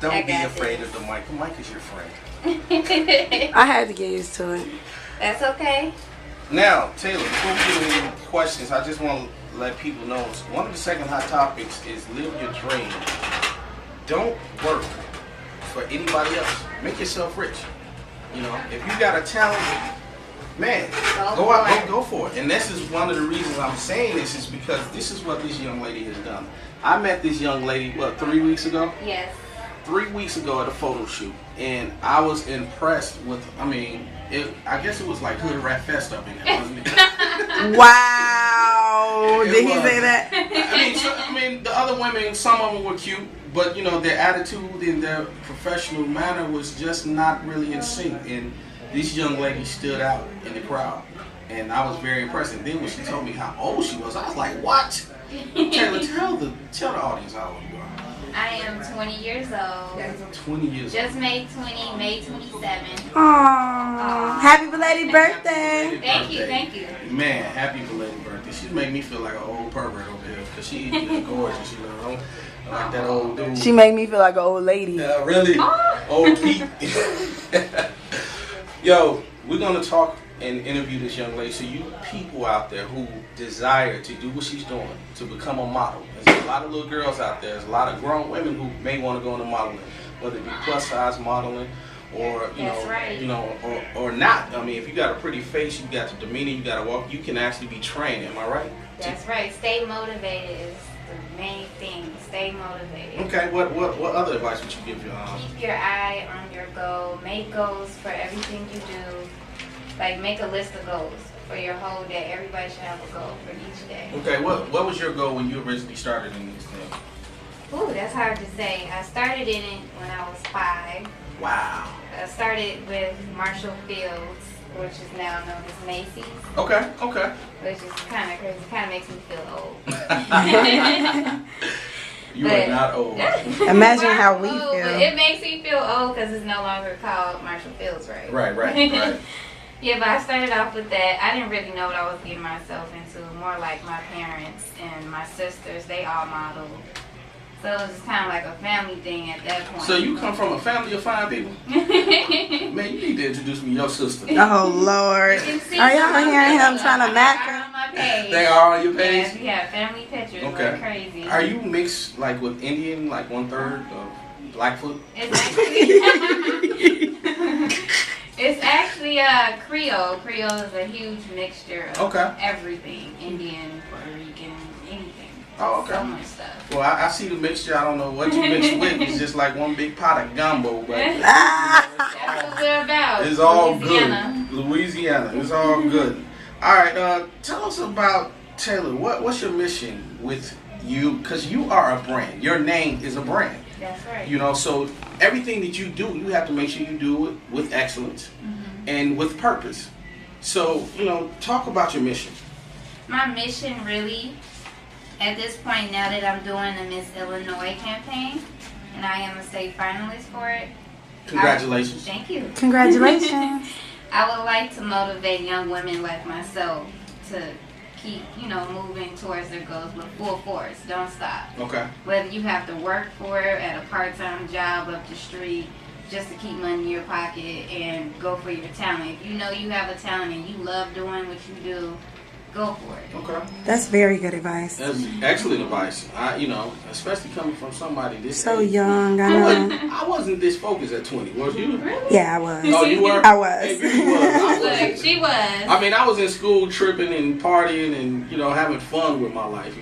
Don't be afraid of the mic. The mic is your friend. I had to get used to it. That's okay. Now, Taylor, before we get into any questions, I just want to let people know one of the second hot topics is live your dream. Don't work for anybody else. Make yourself rich. You know, if you got a talent, man, go out, go for it. And this is one of the reasons I'm saying this is because this is what this young lady has done. I met this young lady, 3 weeks ago? Yes. 3 weeks ago at a photo shoot, and I was impressed with, I guess it was like Hood Rat Fest up in there, wasn't it? Wow. Did he say that? I mean, the other women, some of them were cute, but, you know, their attitude and their professional manner was just not really in sync, and this young lady stood out in the crowd, and I was very impressed. And then when she told me how old she was, I was like, what? Taylor, tell the audience how old you are. I am 20 years old. 20 years old. Just made 20, May 27. Aww. Happy belated birthday. Thank you. Man, happy belated birthday. She's making me feel like an old pervert over here because she is gorgeous, you know. I like that old dude. She made me feel like an old lady. Really? Old Pete. Yo, we're going to talk and interview this young lady. So you people out there who desire to do what she's doing, to become a model. There's a lot of little girls out there. There's a lot of grown women who may want to go into modeling, whether it be plus size modeling or or not. I mean, if you got a pretty face, you got the demeanor, you got to walk, you can actually be trained. Am I right? That's right. Stay motivated is the main thing. Stay motivated. Okay. What other advice would you give your Keep your eye on your goal. Make goals for everything you do. Like, make a list of goals for your whole day. Everybody should have a goal for each day. Okay, what was your goal when you originally started in this thing? Ooh, that's hard to say. I started in it when I was 5. Wow. I started with Marshall Fields, which is now known as Macy's. Okay. Which is kind of crazy. Kind of makes me feel old. You are not old. Imagine how we feel. feel. It makes me feel old because it's no longer called Marshall Fields, right? Right. Yeah, but I started off with that. I didn't really know what I was getting myself into. More like my parents and my sisters, they all modeled. So it was just kind of like a family thing at that point. So you come from a family of fine people? Man, you need to introduce me to your sister. Oh, Lord. Are y'all hearing him trying to mac her? On my page. They are on your page? Yeah, we have family pictures. Okay. Like crazy. Are you mixed like with Indian, like 1/3 of Blackfoot? It's actually Creole. Creole is a huge mixture of everything. Indian, Puerto Rican, anything. Oh, okay. So much stuff. Well, I see the mixture. I don't know what you mixed with. It's just like one big pot of gumbo. But that's what we're about. It's all Louisiana. Good. Louisiana. It's all good. All right. Tell us about Taylor. What's your mission with you? Because you are a brand. Your name is a brand. That's right. You know, so everything that you do, you have to make sure you do it with excellence and with purpose. So, you know, talk about your mission. My mission really, at this point now that I'm doing the Miss Illinois campaign, and I am a state finalist for it. Congratulations. Thank you. Congratulations. I would like to motivate young women like myself to keep, moving towards their goals with full force. Don't stop. Okay. Whether you have to work for it at a part-time job up the street just to keep money in your pocket and go for your talent. If you know you have a talent and you love doing what you do, go for it. Okay. That's very good advice. That's excellent advice. Especially coming from somebody this so age. young. I know. I wasn't this focused at 20. Was you? Really? Yeah, I was. Oh, you were? I was. Hey, you was. I wasn't. Look, she was. I mean, I was in school tripping and partying and, having fun with my life,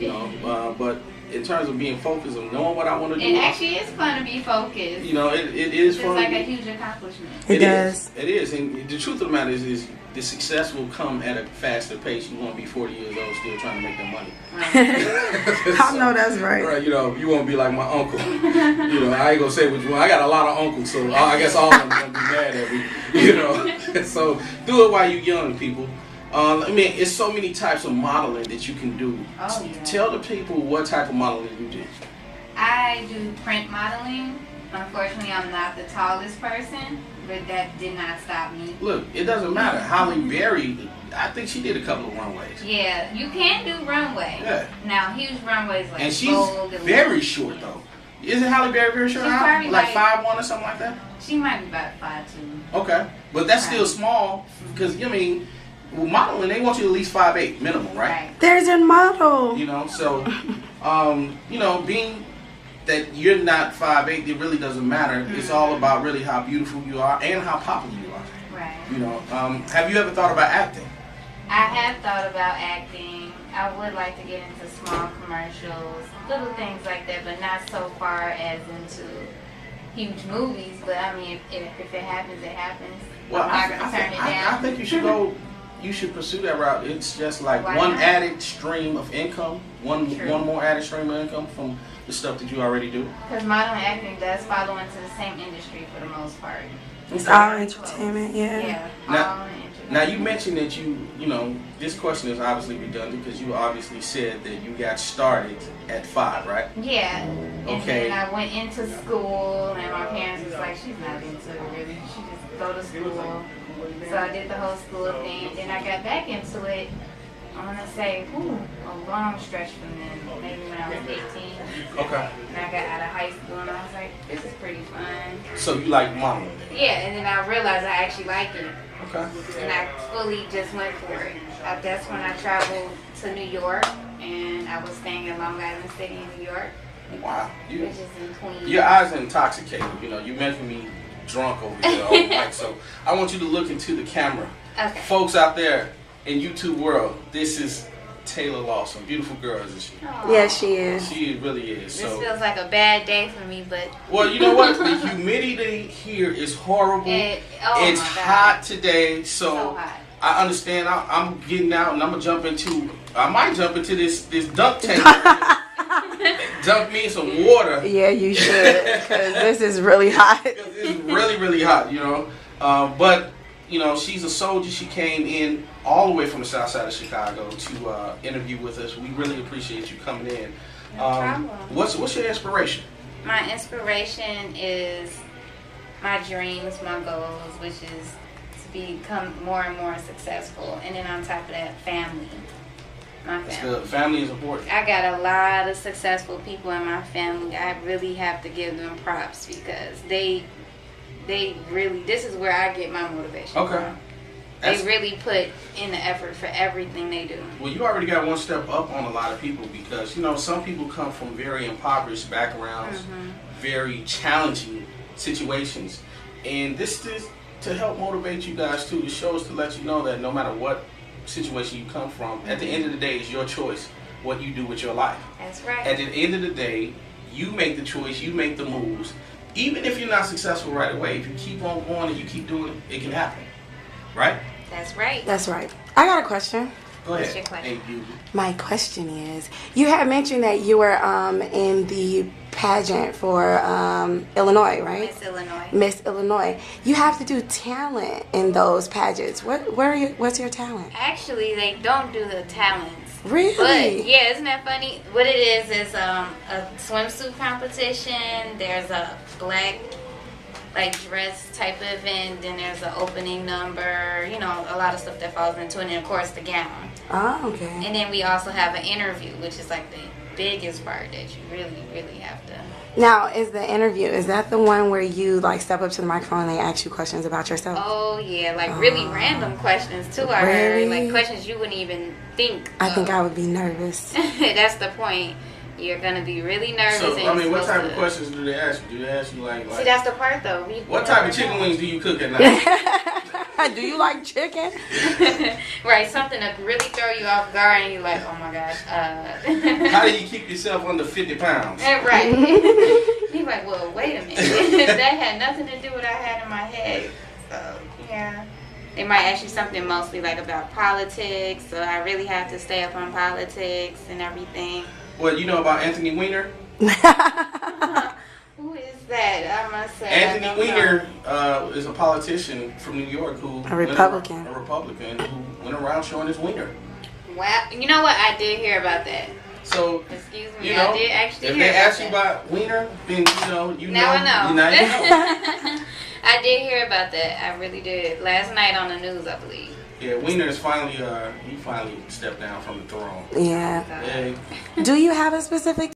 but in terms of being focused and knowing what I want to do. It actually is fun to be focused. It is fun. It's like a huge accomplishment. It does. It is. And the truth of the matter is the success will come at a faster pace. You won't be 40 years old still trying to make that money. Right. I know that's right. Right, you won't be like my uncle. I ain't gonna say which one. I got a lot of uncles, so I guess all of them gonna be mad at me. So do it while you're young, people. It's so many types of modeling that you can do. Oh, yeah. Tell the people what type of modeling you do. I do print modeling. Unfortunately, I'm not the tallest person, but that did not stop me. Look, it doesn't matter. Holly Berry, I think she did a couple of runways. Yeah, you can do runway. Yeah. Now, huge runways like and she's Vogue very short, though. Isn't Halle Berry very short? She's probably Like like 5'1" or something like that? She might be about 5'2". Okay. But that's still small because, I mean, with modeling, they want you at least 5'8" minimum, right? There's a model. You know, so, you know, being that you're not 5'8", it really doesn't matter. It's all about really how beautiful you are and how popular you are. Right. You know, have you ever thought about acting? I have thought about acting. I would like to get into small commercials, little things like that, but not so far as into huge movies. But I mean, if it happens, it happens. Well, I'm not going to turn it down. I think you should go. You should pursue that route. It's just like one added stream of income, one more added stream of income from the stuff that you already do. Because modeling and acting does follow into the same industry for the most part. It's all entertainment, yeah. Now you mentioned that you know, this question is obviously redundant because you obviously said that you got started at 5, right? Yeah. And Okay. then I went into school, and my parents was like, she's not into it really. She just go to school. So I did the whole school thing. Then I got back into it, I want to say, a long stretch from then, maybe when I was 18. Okay. And I got out of high school, and I was like, this is pretty fun. So you like modeling? Yeah, and then I realized I actually like it. Okay. And I fully just went for it. That's when I traveled to New York, and I was staying in Long Island City in New York. Wow. Which is in Queens. Your eyes are intoxicated. You know, you're making me drunk over here on the mic. So I want you to look into the camera. Okay. Folks out there in YouTube world, this is Taylor Lawson. Beautiful girl, isn't she? Aww. Yes, she is. She really is. This So, feels like a bad day for me, but... well, you know what? The humidity here is horrible. It's my God. hot today, so hot. I understand. I'm getting out, and I'm gonna jump into. I might jump into this dunk tank. Dunk me in some water. Yeah, you should, because this is really hot. It's really, really hot, you know. But you know, she's a soldier. She came in all the way from the south side of Chicago to interview with us. We really appreciate you coming in. No problem. What's your inspiration? My inspiration is my dreams, my goals, which is to become more and more successful. And then on top of that, family. My family. The family is important. I got a lot of successful people in my family. I really have to give them props because they really, this is where I get my motivation from. They really put in the effort for everything they do. Well, you already got one step up on a lot of people because, you know, some people come from very impoverished backgrounds, very challenging situations. And this is to help motivate you guys too. The show is to let you know that no matter what situation you come from, at the end of the day, it's your choice what you do with your life. That's right. At the end of the day, you make the choice, you make the moves. Even if you're not successful right away, if you keep on going and you keep doing it, it can happen. Right? That's right. That's right. I got a question. Go ahead. What's your question? Hey, you. My question is, you had mentioned that you were in the pageant for Illinois, right? Miss Illinois. Miss Illinois. You have to do talent in those pageants. What's your talent? Actually, they don't do the talents. Really? But yeah, isn't that funny? What it is a swimsuit competition. There's a black dress type of event. Then there's an opening number. You know, a lot of stuff that falls into it. And of course the gown. Oh, okay. And then we also have an interview, which is like the biggest part that you really, really have to. Now, is the interview, is that the one where you step up to the microphone and they ask you questions about yourself? Oh yeah, really random questions too. I heard questions you wouldn't even think. I think I would be nervous. That's the point. You're gonna be really nervous. So, and I mean, what type of questions do they ask you? Do they ask you like See, that's the part though. What type of chicken wings do you cook at night? Do you like chicken? Right, something that really throw you off guard and you're like, oh my gosh. How do you keep yourself under 50 pounds? Right. You're like, well, wait a minute. That had nothing to do with what I had in my head. So, yeah. They might ask you something mostly about politics, so I really have to stay up on politics and everything. Well, you know about Anthony Weiner? Who is that? I must say. Anthony Weiner is a politician from New York a Republican. Who went around showing his wiener. Wow. You know what? I did hear about that. So, excuse me, you know, I did actually if hear they ask that. you about wiener, then you know. Now I know. Now you know. I did hear about that. I really did. Last night on the news, I believe. Yeah, Weiner is finally he finally stepped down from the throne. Yeah. Yeah. Do you have a specific